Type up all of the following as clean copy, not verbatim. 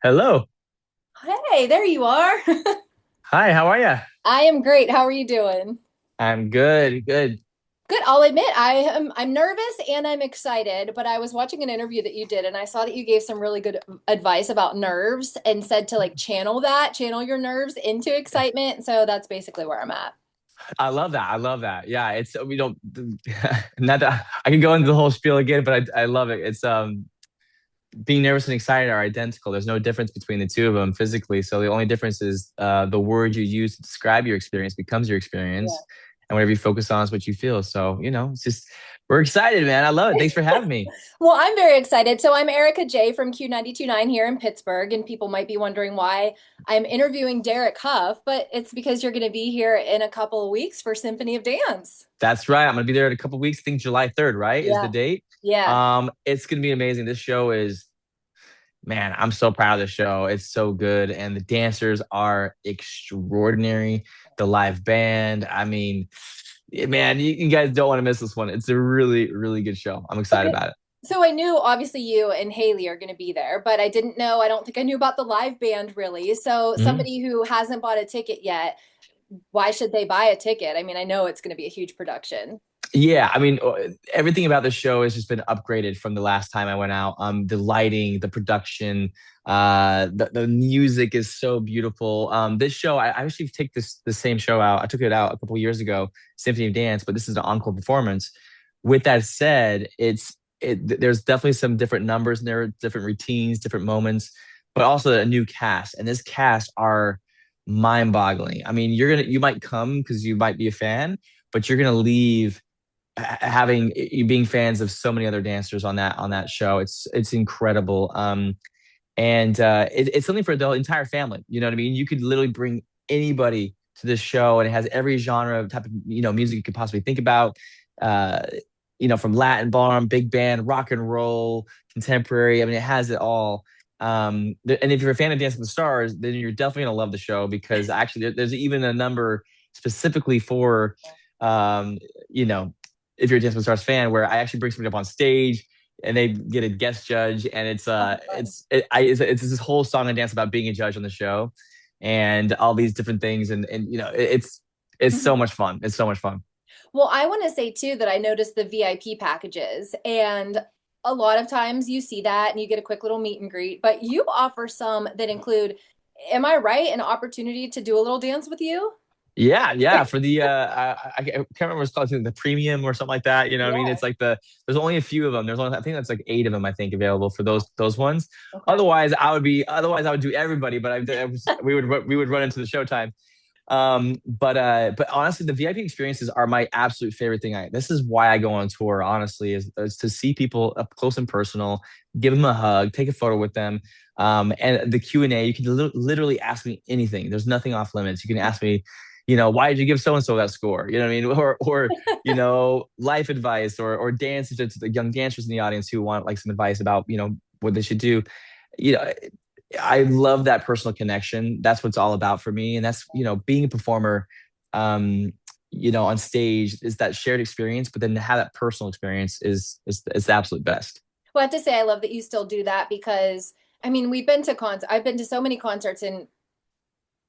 Hello. Hey, there you are. Hi, how are you? I am great. How are you doing? I'm good, good. Good. I'll admit I'm nervous and I'm excited, but I was watching an interview that you did and I saw that you gave some really good advice about nerves and said to like channel your nerves into excitement. So that's basically where I'm at. I love that. I love that. Yeah, it's we don't not that I can go into the whole spiel again, but I love it. It's being nervous and excited are identical. There's no difference between the two of them physically. So the only difference is the word you use to describe your experience becomes your Yeah. experience, and whatever you focus on is what you feel. So, it's just we're excited, man. I love it. Thanks for having me. Well, I'm very excited. So I'm Erika J from Q92.9 here in Pittsburgh, and people might be wondering why I'm interviewing Derek Hough, but it's because you're going to be here in a couple of weeks for Symphony of Dance. That's right. I'm gonna be there in a couple weeks. I think July 3rd, right? Is the Yeah. date. Yeah. It's gonna be amazing. This show is Man, I'm so proud of the show. It's so good. And the dancers are extraordinary. The live band. I mean, man, you guys don't want to miss this one. It's a really, really good show. I'm excited Okay. about it. So I knew obviously you and Haley are going to be there, but I don't think I knew about the live band really. So Mhm. somebody who hasn't bought a ticket yet, why should they buy a ticket? I mean, I know it's going to be a huge production. Yeah, I mean, everything about the show has just been upgraded from the last time I went out. The lighting, the production, the music is so beautiful. This show, I actually take the same show out. I took it out a couple years ago, Symphony of Dance, but this is an encore performance. With that said, there's definitely some different numbers in there, different routines, different moments, but also a new cast. And this cast are mind-boggling. I mean, you might come because you might be a fan, but you're gonna leave having being fans of so many other dancers on that show. It's incredible. And it's something for the entire family. You know what I mean? You could literally bring anybody to this show, and it has every genre of type of music you could possibly think about. Uh, from Latin ballroom, big band, rock and roll, contemporary. I mean, it has it all. And if you're a fan of Dancing with the Stars, then you're definitely gonna love the show because actually there's even a number specifically for um, you know, if you're a Dancing with the Stars fan, where I actually bring somebody up on stage and they get a guest judge, and it's this whole song and dance about being a judge on the show, and all these different things, and it's so Mhm. much fun. It's so much fun. Well, I want to say too that I noticed the VIP packages, and a lot of times you see that and you get a quick little meet and greet, but you offer some that include, am I right, an opportunity to do a little dance with you? Yeah, yeah. For the I can't remember what it's called, the premium or something like that. You know what I mean? Yeah. It's like there's only a few of them. There's only I think that's like 8 of them I think available for those ones. Okay. Otherwise I would do everybody, but we would run into the showtime. But honestly, the VIP experiences are my absolute favorite thing. This is why I go on tour. Honestly, is to see people up close and personal, give them a hug, take a photo with them. And the Q&A, you can literally ask me anything. There's nothing off limits. You can ask me, why did you give so and so that score? You know what I mean? Or life advice, or dance to the young dancers in the audience who want like some advice about what they should do. You know, I love that personal connection. That's what it's all about for me. And that's, being a performer, um, on stage is that shared experience, but then to have that personal experience is the absolute best. Well, I have to say I love that you still do that because I mean, we've been to cons I've been to so many concerts in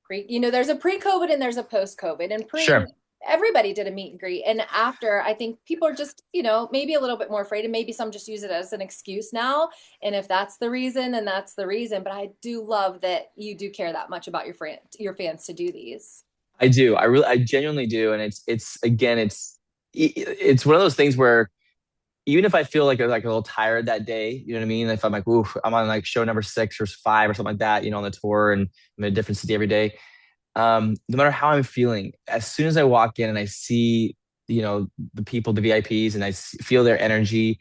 there's a pre-COVID and there's a post-COVID. And Sure. everybody did a meet and greet. And after, I think people are just, maybe a little bit more afraid, and maybe some just use it as an excuse now. And if that's the reason, then that's the reason. But I do love that you do care that much about your fans to do these. I do. I genuinely do. And it's again, it's one of those things where even if I feel like a little tired that day, you know what I mean? If I'm like, oof, I'm on like show number 6 or 5 or something like that, on the tour, and I'm in a different city every day. No matter how I'm feeling, as soon as I walk in and I see, the people, the VIPs, and feel their energy,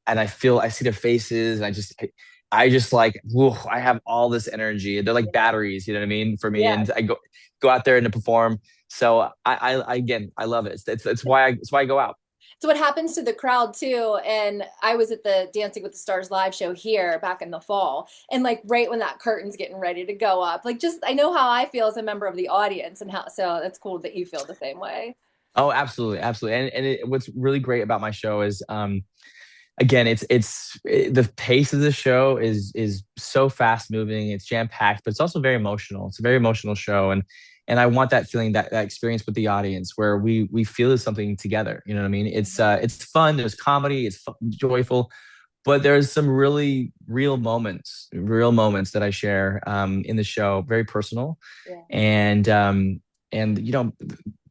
and I see their faces, and I just like, whoa, I have all this energy. They're like Yeah. batteries, you know what I mean, for me. Yeah. And I go out there and to perform. So again, I love it. It's why I go out. So what happens to the crowd too? And I was at the Dancing with the Stars live show here back in the fall, and like right when that curtain's getting ready to go up, like just I know how I feel as a member of the audience, and how so that's cool that you feel the same way. Oh, absolutely, absolutely. And what's really great about my show is again, the pace of the show is so fast moving. It's jam packed, but it's also very emotional. It's a very emotional show, and I want that feeling, that experience with the audience where we feel something together. You know what I mean? It's fun. There's comedy. It's joyful, but there's some really real moments that I share in the show, very personal, Yeah. and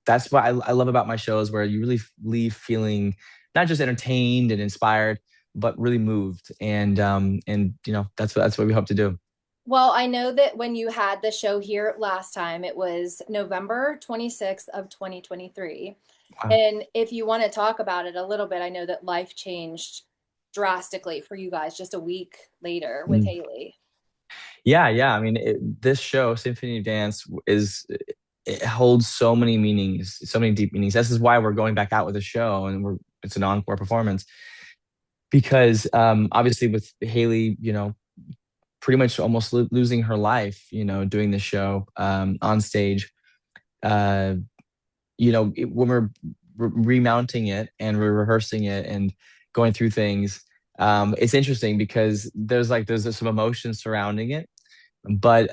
that's what I love about my shows, where you really leave feeling not just entertained and inspired, but really moved, and that's what we hope to do. Well, I know that when you had the show here last time, it was November 26th of 2023. Wow. And if you want to talk about it a little bit, I know that life changed drastically for you guys just a week later with Mm. Haley. Yeah, yeah. I mean, this show, Symphony of Dance, it holds so many meanings, so many deep meanings. This is why we're going back out with the show, and it's an encore performance because obviously with Haley, pretty much almost losing her life, doing the show on stage. Uh, when we're remounting it and we're rehearsing it and going through things, it's interesting because there's some emotion surrounding it, but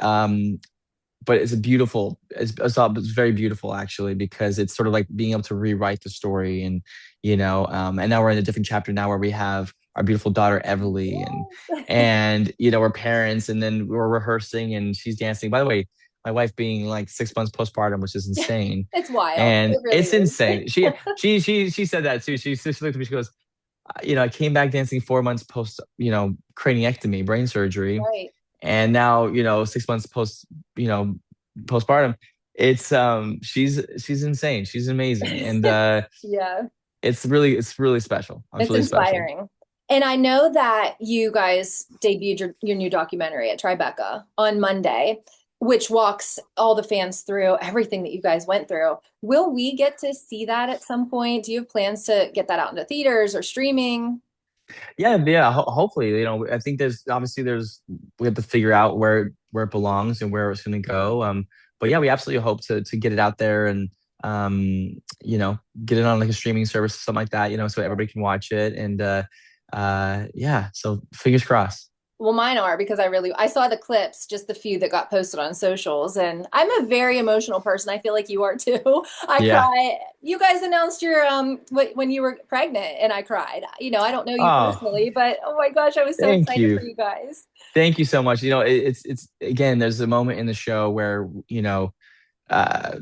it's very beautiful actually, because it's sort of like being able to rewrite the story, and now we're in a different chapter now where we have our beautiful daughter Everly, and Yes. and we're parents, and then we're rehearsing and she's dancing. By the way, my wife being like 6 months postpartum, which is insane, It's wild. and It really it's is. insane. She said that too. She looked at me. She goes, I came back dancing 4 months post, craniectomy, brain surgery, Right. and now 6 months post, you know postpartum. She's insane, she's amazing, and Yeah. it's really special. It's It's really special. inspiring. And I know that you guys debuted your new documentary at Tribeca on Monday, which walks all the fans through everything that you guys went through. Will we get to see that at some point? Do you have plans to get that out into theaters or streaming? Yeah, yeah. Hopefully, I think we have to figure out where it belongs and where it's going to go. But yeah, we absolutely hope to get it out there, and get it on like a streaming service or something like that. So everybody can watch it, and yeah. So fingers crossed. Well, mine are because I saw the clips, just the few that got posted on socials, and I'm a very emotional person. I feel like you are too. I Yeah. cry. You guys announced your when you were pregnant, and I cried. I don't know you Oh, personally, but oh my gosh, I was so thank excited you. for you guys. Thank you so much. It's again, there's a moment in the show where, uh,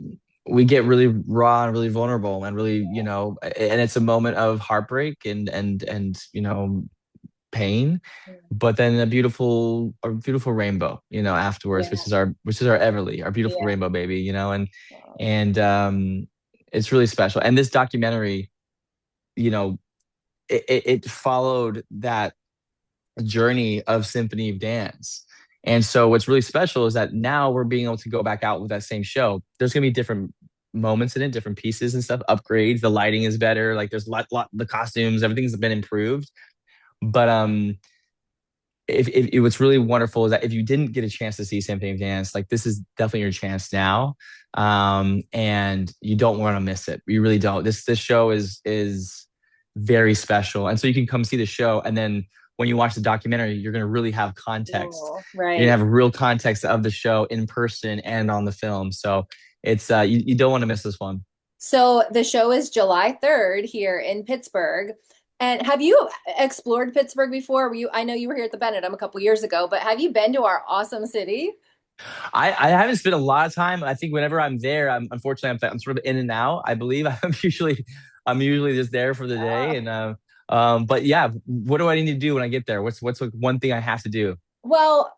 we get really raw and really vulnerable and really, and it's a moment of heartbreak and pain, but then a beautiful rainbow, afterwards, Yeah, which is our Everly, our beautiful yeah. rainbow baby, and it's really special. And this documentary, you know, it followed that journey of Symphony of Dance. And so what's really special is that now we're being able to go back out with that same show. There's going to be different moments in it, different pieces and stuff, upgrades. The lighting is better. Like there's the costumes, everything's been improved. But if what's really wonderful is that if you didn't get a chance to see Symphony of Dance, like this is definitely your chance now, and you don't want to miss it. You really don't. This show is very special, and so you can come see the show, and then when you watch the documentary, you're going to really have context. Oh, You're going right. to have real context of the show in person and on the film. So it's you don't want to miss this one. So the show is July 3rd here in Pittsburgh. And have you explored Pittsburgh before? I know you were here at the Benedum a couple years ago, but have you been to our awesome city? I haven't spent a lot of time. I think whenever I'm there, unfortunately I'm sort of in and out. I believe I'm usually just there for the day, Ah. and but yeah, what do I need to do when I get there? What's like one thing I have to do Well,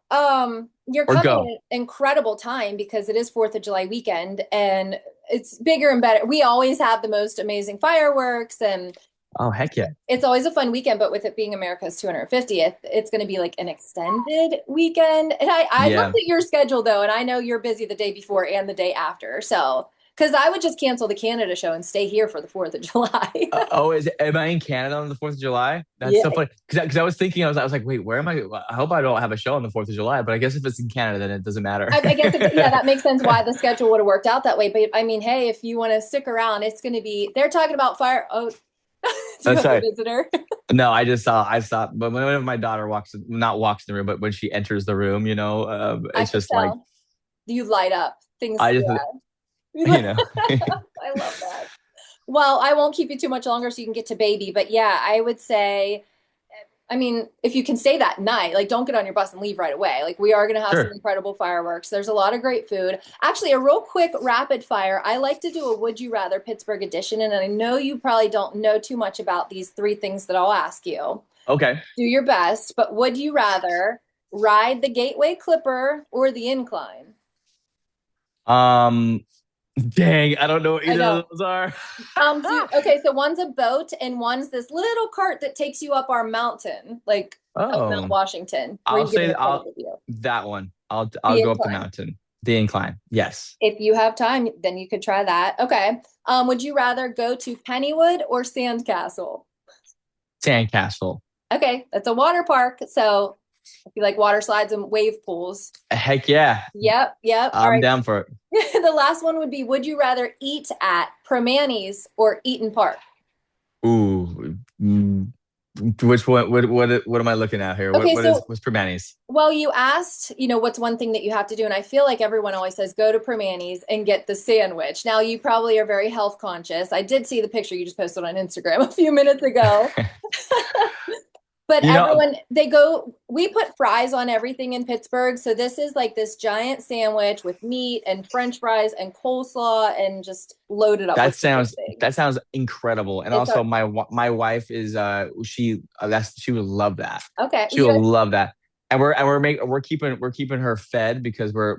you're or coming go? at an incredible time because it is 4th of July weekend and it's bigger and better. We always have the most amazing fireworks and Oh heck yeah, it's always a fun weekend, but with it being America's 250th, it's going to be like an extended weekend. And I looked yeah. at your schedule though, and I know you're busy the day before and the day after. So, because I would just cancel the Canada show and stay here for the 4th of July. Am I in Canada on the Fourth of July? That's Yeah, so funny because I was thinking I was like, wait, where am I? I hope I don't have a show on the Fourth of July. But I guess if it's in Canada, then it doesn't matter. I guess yeah, that makes sense why the schedule would have worked out that way. But I mean, hey, if you want to stick around, it's going to be, they're talking about fire. Oh, Do you That's have a right. visitor? No, I saw, but whenever my daughter not walks in the room, but when she enters the room, I it's can just like, tell. You light up. Things, I just, yeah. you know, I love that. Well, I won't keep you too much longer so you can get to baby, but yeah, I would say, I mean, if you can stay that night, like don't get on your bus and leave right away. Like we are going to have some sure. incredible fireworks. There's a lot of great food. Actually, a real quick rapid fire. I like to do a would you rather Pittsburgh edition, and I know you probably don't know too much about these three things that I'll ask you. Okay. Do your best, but would you rather ride the Gateway Clipper or the Incline? Um, Dang, I don't know what I either know. of those are. Okay, so one's a boat and one's this little cart that takes you up our mountain, like up Mount Oh, Washington, where I'll you get an say incredible I'll view. that one. I'll The go up the incline. mountain. The incline. Yes. If you have time, then you could try that. Okay. Would you rather go to Pennywood or Sandcastle? Sandcastle. Okay, that's a water park. So if you like water slides and wave pools. Heck yeah. Yep, yep. All I'm right. down for it. The last one would be, would you rather eat at Primanti's or Eaton Park? Ooh. Which one what am I looking at here? Okay, What's Permanis? well, you asked, what's one thing that you have to do? And I feel like everyone always says go to Primanti's and get the sandwich. Now, you probably are very health conscious. I did see the picture you just posted on Instagram a few minutes ago. But You know, everyone, we put fries on everything in Pittsburgh. So this is like this giant sandwich with meat and French fries and coleslaw and just loaded up with things. that sounds incredible. And It's also our, my wife is she would love that. okay. She You will guys, love that. And we're keeping her fed because we're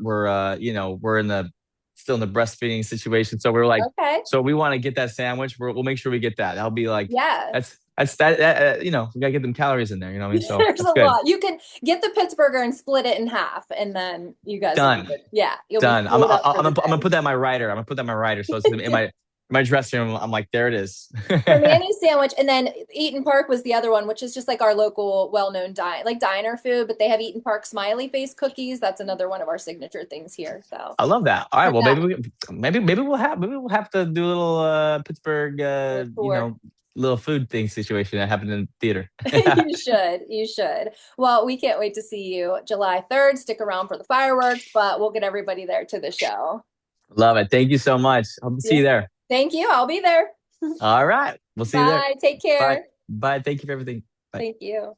in the still in the breastfeeding situation. So we're like, okay. so we want to get that sandwich. We'll make sure we get that. That'll be like Yeah. we gotta get them calories in there. You know what I mean? So There's that's a good. lot. You can get the Pittsburgher and split it in half, and then you guys will be Done. good. Yeah, you'll be Done. fueled up for the I'm gonna day. put that in my rider. I'm gonna put that in my rider. So it's in my dressing room. I'm like, there it is. For Manny's sandwich, and then Eaton Park was the other one, which is just like our local well-known diner food. But they have Eaton Park smiley face cookies. That's another one of our signature things here. So I love that. All right. for Well, that, maybe we'll have to do a little Pittsburgh little tour. little food thing situation that happened in the theater. You should. You should. Well, we can't wait to see you July 3rd. Stick around for the fireworks, but we'll get everybody there to the show. Love it. Thank you so much. Hope to see Yeah. you there. Thank you. I'll be there. All right. We'll see you there. Bye. Take Bye. care. Bye. Thank you for everything. Bye. Thank you.